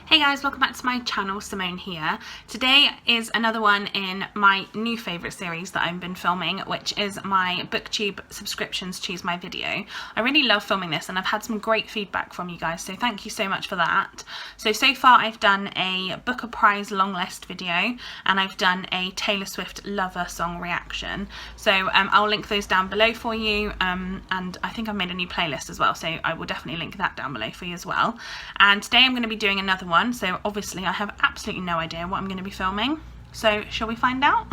Hey guys, welcome back to my channel, Simone here. Today is another one in my new favourite series that I've been filming, which is my BookTube subscriptions choose my video. I really love filming this and I've had some great feedback from you guys, so thank you so much for that. So far I've done a Booker Prize long list video and I've done a Taylor Swift Lover song reaction. So I'll link those down below for you, and I think I've made a new playlist as well, so I will definitely link that down below for you as well. And today I'm going to be doing another one. So obviously I have absolutely no idea what I'm going to be filming, so shall we find out?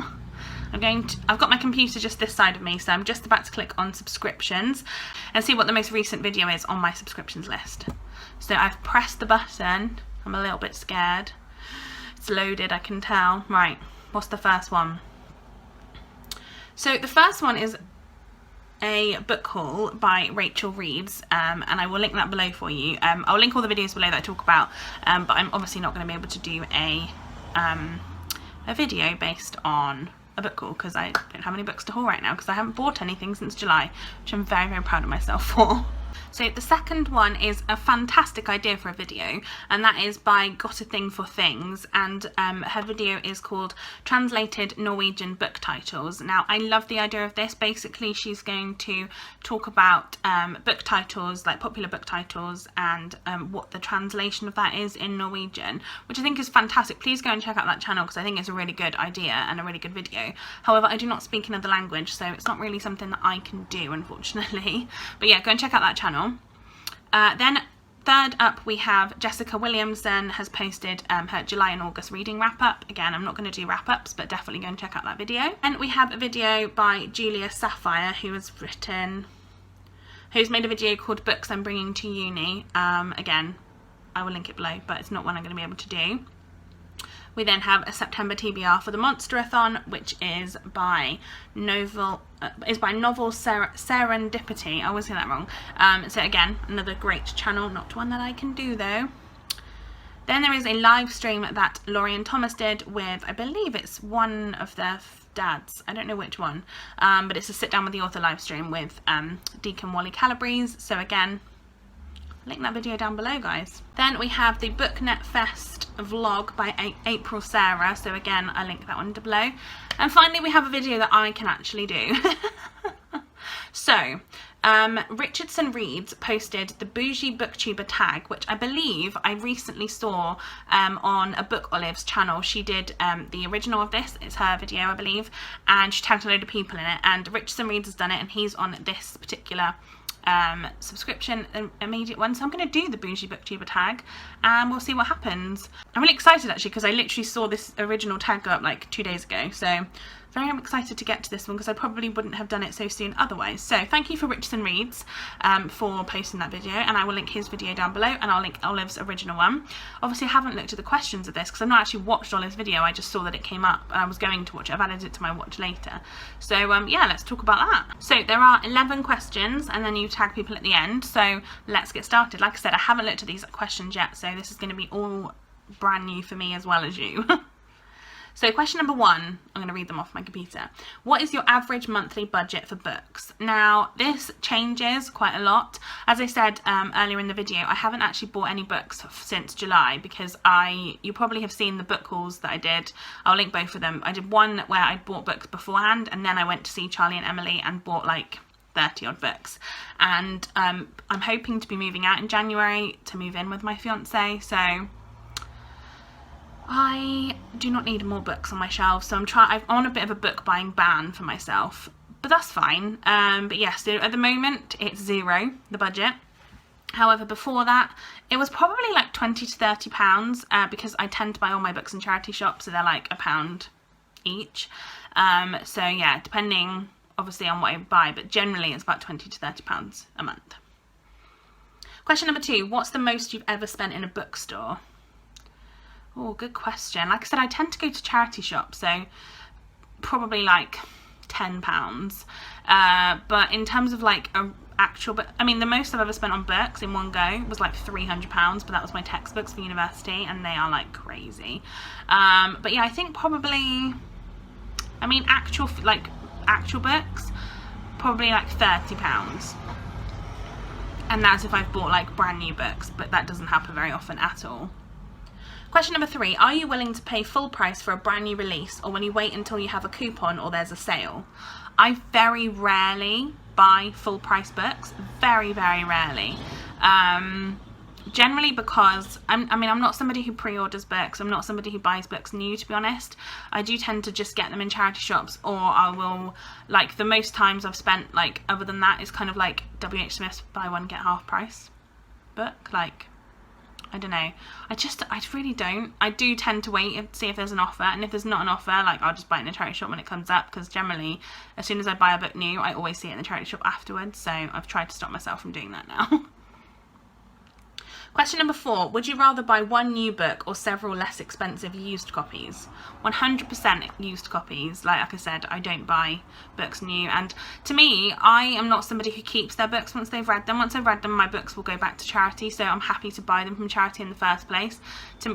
I've got my computer just this side of me, so I'm just about to click on subscriptions and see what the most recent video is on my subscriptions list. So I've pressed the button. I'm a little bit scared. It's loaded, I can tell. Right, what's the first one? So the first one is a book haul by Rachel Reeves, and I will link that below for you. I'll link all the videos below that I talk about, but I'm obviously not going to be able to do a video based on a book haul because I don't have any books to haul right now because I haven't bought anything since July, which I'm very, very proud of myself for. So the second one is a fantastic idea for a video, and that is by Got a Thing for Things, and her video is called Translated Norwegian Book Titles. Now I love the idea of this. Basically she's going to talk about book titles, like popular book titles, and what the translation of that is in Norwegian, which I think is fantastic. Please go and check out that channel because I think it's a really good idea and a really good video. However, I do not speak another language, so it's not really something that I can do, unfortunately. But yeah, go and check out that channel. Then third up we have Jessica Williamson has posted her July and August reading wrap up. Again, I'm not going to do wrap ups, but definitely go and check out that video. And we have a video by Julia Sapphire who's made a video called Books I'm Bringing to Uni. Again, I will link it below, but it's not one I'm going to be able to do. We then have a September TBR for the Monsterathon, which is by Novel Serendipity. I always say that wrong. So again, another great channel, not one that I can do though. Then there is a live stream that Laurie and Thomas did with, I believe it's one of their dads, I don't know which one, but it's a sit down with the author live stream with Deacon Wally Calabrese. So again, link that video down below, guys. Then we have the BookNet Fest vlog by April Sarah, so again I link that one down below. And finally we have a video that I can actually do. So Richardson Reads posted the Boujee BookTuber tag, which I believe I recently saw on a Book Olive's channel. She did the original of this, it's her video I believe, and she tagged a load of people in it, and Richardson Reads has done it and he's on this particular subscription immediate one, so I'm going to do the Boujee BookTuber tag and we'll see what happens. I'm really excited actually because I literally saw this original tag go up like 2 days ago, so very excited to get to this one because I probably wouldn't have done it so soon otherwise. So thank you for Richardson Reads for posting that video, and I will link his video down below, and I'll link Olive's original one. Obviously I haven't looked at the questions of this because I've not actually watched Olive's video, I just saw that it came up and I was going to watch it. I've added it to my watch later. So yeah, let's talk about that. So there are 11 questions and then you tag people at the end, so let's get started. Like I said, I haven't looked at these questions yet, so this is going to be all brand new for me as well as you. So question number 1, I'm going to read them off my computer. What is your average monthly budget for books? Now this changes quite a lot. As I said earlier in the video, I haven't actually bought any books since July because you probably have seen the book hauls that I did. I'll link both of them. I did one where I bought books beforehand, and then I went to see Charlie and Emily and bought like 30 odd books, and I'm hoping to be moving out in January to move in with my fiance, so I do not need more books on my shelves, so I'm on a bit of a book buying ban for myself, but that's fine. But yes, so at the moment it's zero, the budget. However, before that it was probably like £20 to £30 because I tend to buy all my books in charity shops, so they're like £1 each. So yeah, depending obviously on what I buy, but generally it's about £20 to £30 a month. Question number 2, what's the most you've ever spent in a bookstore? Oh, good question. Like I said, I tend to go to charity shops, so probably like £10. But in terms of like actual book, I mean the most I've ever spent on books in one go was like £300, but that was my textbooks for university and they are like crazy. But yeah, I think probably, I mean actual books, probably like £30. And that's if I've bought like brand new books, but that doesn't happen very often at all. Question number 3, are you willing to pay full price for a brand new release, or will you wait until you have a coupon or there's a sale? I very rarely buy full price books, very rarely. Generally because I'm not somebody who pre-orders books. I'm not somebody who buys books new, to be honest. I do tend to just get them in charity shops, or I will, like, the most times I've spent, like, other than that is kind of like WH Smith's buy one get half price book. Like, I don't know, I really don't. I do tend to wait and see if there's an offer, and if there's not an offer, like, I'll just buy it in a charity shop when it comes up, because generally as soon as I buy a book new, I always see it in the charity shop afterwards, so I've tried to stop myself from doing that now. Question number 4, would you rather buy one new book or several less expensive used copies? 100% used copies. Like I said, I don't buy books new, and to me, I am not somebody who keeps their books once they've read them. Once I've read them, my books will go back to charity, so I'm happy to buy them from charity in the first place.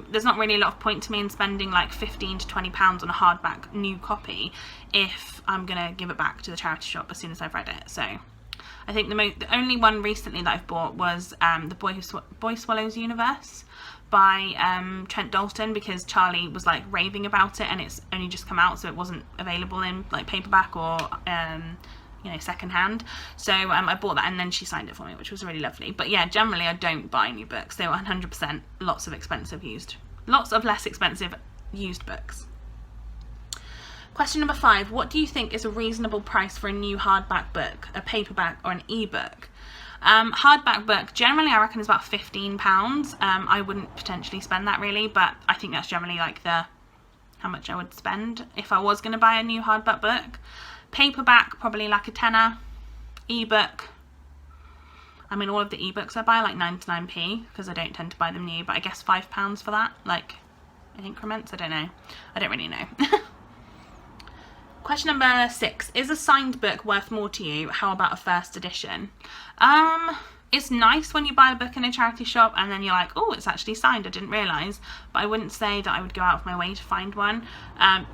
There's not really a lot of point to me in spending like £15 to £20 on a hardback new copy if I'm going to give it back to the charity shop as soon as I've read it. So I think the only one recently that I've bought was The Boy Swallows Universe by Trent Dalton, because Charlie was like raving about it, and it's only just come out, so it wasn't available in like paperback or you know, second hand. So I bought that, and then she signed it for me, which was really lovely. But yeah, generally I don't buy new books. So 100% lots of less expensive used books. Question number 5, what do you think is a reasonable price for a new hardback book, a paperback or an ebook? Hardback book, generally I reckon is about £15. I wouldn't potentially spend that really, but I think that's generally like how much I would spend if I was going to buy a new hardback book. Paperback, probably like a tenner. Ebook, I mean, all of the ebooks I buy like 99p, because I don't tend to buy them new, but I guess £5 for that, like in increments. I don't know. I don't really know. Question number 6, is a signed book worth more to you? How about a first edition? It's nice when you buy a book in a charity shop and then you're like, oh, it's actually signed, I didn't realise, but I wouldn't say that I would go out of my way to find one.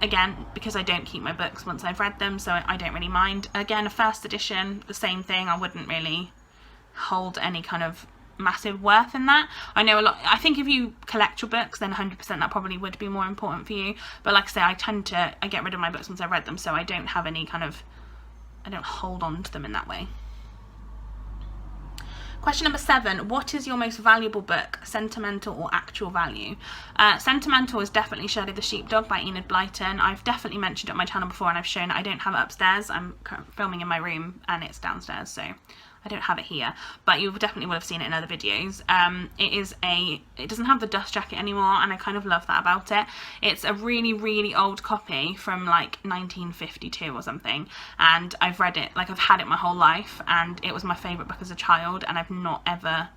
Again, because I don't keep my books once I've read them, so I don't really mind. Again, a first edition, the same thing, I wouldn't really hold any kind of massive worth in that. I know a lot, I think if you collect your books, then 100% that probably would be more important for you, but like I say, I get rid of my books once I've read them, so I don't have any kind of, I don't hold on to them in that way. Question number 7, what is your most valuable book, sentimental or actual value? Sentimental is definitely Shirley the Sheepdog by Enid Blyton. I've definitely mentioned it on my channel before, and I've shown it. I don't have it upstairs, I'm filming in my room and it's downstairs, so I don't have it here, but you definitely will have seen it in other videos. It doesn't have the dust jacket anymore, and I kind of love that about it. It's a really old copy from like 1952 or something, and I've read it, like I've had it my whole life, and it was my favourite book as a child, and I've not ever,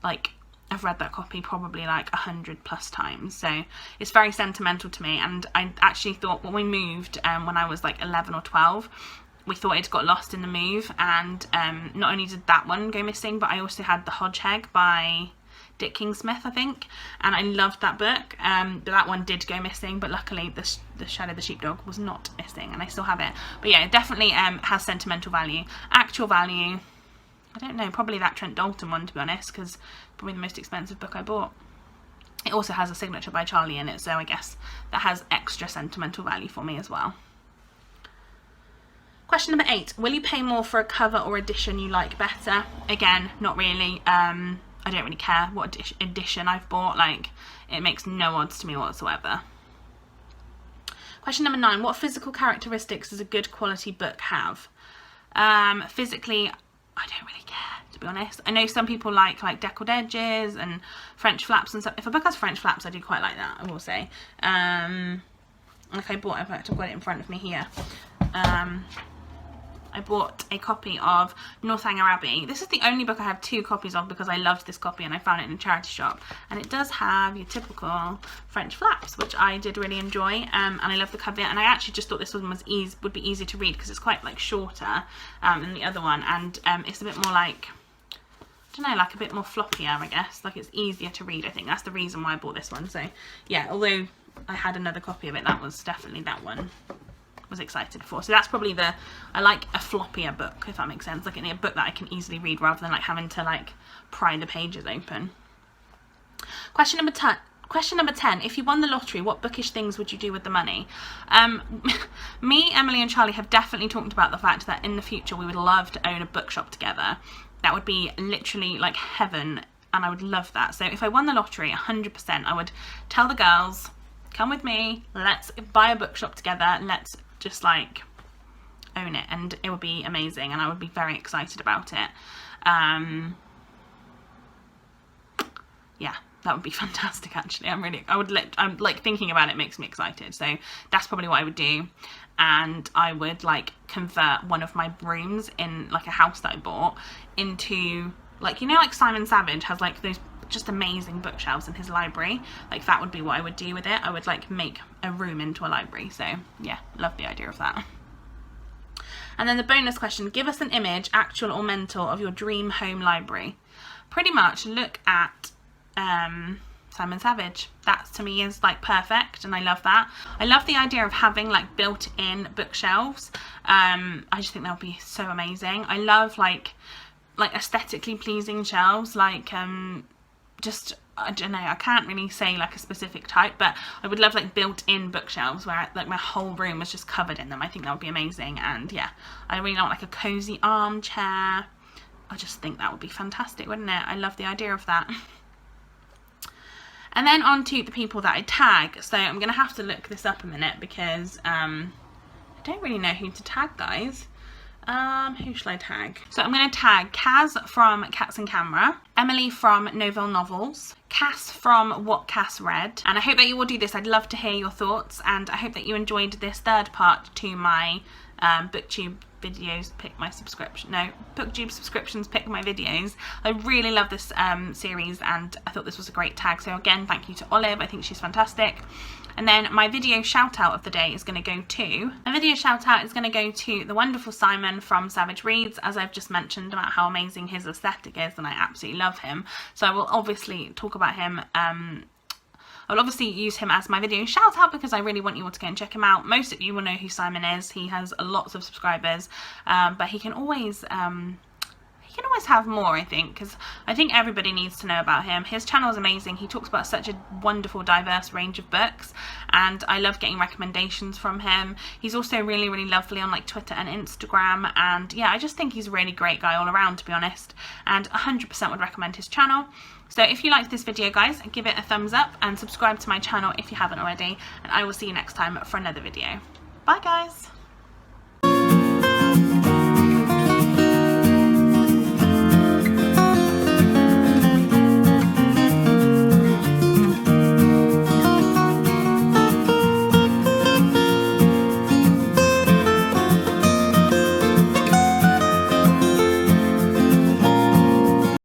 like, I've read that copy probably like 100+ times, so it's very sentimental to me. And I actually thought when we moved, when I was like 11 or 12, we thought it got lost in the move, and not only did that one go missing, but I also had The Hodgehog by Dick King-Smith, I think, and I loved that book, but that one did go missing, but luckily the Shadow the Sheepdog was not missing, and I still have it. But yeah, it definitely has sentimental value. Actual value, I don't know, probably that Trent Dalton one, to be honest, because probably the most expensive book I bought. It also has a signature by Charlie in it, so I guess that has extra sentimental value for me as well. Question number 8, will you pay more for a cover or edition you like better? Again, not really. I don't really care what edition I've bought, like, it makes no odds to me whatsoever. Question number 9, what physical characteristics does a good quality book have? Physically, I don't really care, to be honest. I know some people like deckled edges and French flaps and stuff. If a book has French flaps, I do quite like that, I will say. Like I've got it in front of me here. I bought a copy of Northanger Abbey. This is the only book I have 2 copies of, because I loved this copy and I found it in a charity shop. And it does have your typical French flaps, which I did really enjoy, and I love the cover. And I actually just thought this one would be easy to read, because it's quite like shorter than the other one, and it's a bit more like, I don't know, like a bit more floppier, I guess. Like it's easier to read. I think that's the reason why I bought this one. So yeah, although I had another copy of it, that was definitely that one was excited for. So that's probably I like a floppier book, if that makes sense, like a book that I can easily read rather than like having to like pry the pages open. Question Question number 10. If you won the lottery, what bookish things would you do with the money? Me, Emily and Charlie have definitely talked about the fact that in the future we would love to own a bookshop together. That would be literally like heaven, and I would love that. So if I won the lottery, 100%, I would tell the girls, come with me, let's buy a bookshop together, let's just like own it, and it would be amazing, and I would be very excited about it. Yeah, that would be fantastic actually. I'm like thinking about it makes me excited. So that's probably what I would do. And I would like convert one of my rooms in like a house that I bought into like, you know, like Simon Savidge has like those just amazing bookshelves in his library. Like that would be what I would do with it. I would like make a room into a library. So yeah, love the idea of that. And then the bonus question, give us an image, actual or mental, of your dream home library. Pretty much look at Simon Savidge. That to me is like perfect, and I love that. I love the idea of having like built-in bookshelves. I just think that would be so amazing. I love like aesthetically pleasing shelves, like just, I don't know, I can't really say like a specific type, but I would love like built-in bookshelves where like my whole room was just covered in them. I think that would be amazing. And yeah, I really want like a cozy armchair. I just think that would be fantastic, wouldn't it? I love the idea of that. And then on to the people that I tag. So I'm going to have to look this up a minute because I don't really know who to tag, guys. Who should I tag? So I'm going to tag Kaz from Cats and Camera, Emily from Novelle Novels, Cass from What Cass Read, and I hope that you will do this. I'd love to hear your thoughts, and I hope that you enjoyed this third part to my BookTube videos pick my subscription, no, BookTube subscriptions pick my videos. I really love this series, and I thought this was a great tag. So again, thank you to Olive, I think she's fantastic. And then my video shout out of the day is going to go to, the wonderful Simon from Savidge Reads, as I've just mentioned about how amazing his aesthetic is, and I absolutely love him. So I will obviously talk about him. I'll obviously use him as my video shout out because I really want you all to go and check him out. Most of you will know who Simon is. He has lots of subscribers, but he can always have more, I think, because I think everybody needs to know about him. His channel is amazing. He talks about such a wonderful, diverse range of books, and I love getting recommendations from him. He's also really, really lovely on like Twitter and Instagram, and yeah, I just think he's a really great guy all around, to be honest, and 100% would recommend his channel. So if you liked this video, guys, give it a thumbs up and subscribe to my channel if you haven't already, and I will see you next time for another video. Bye, guys.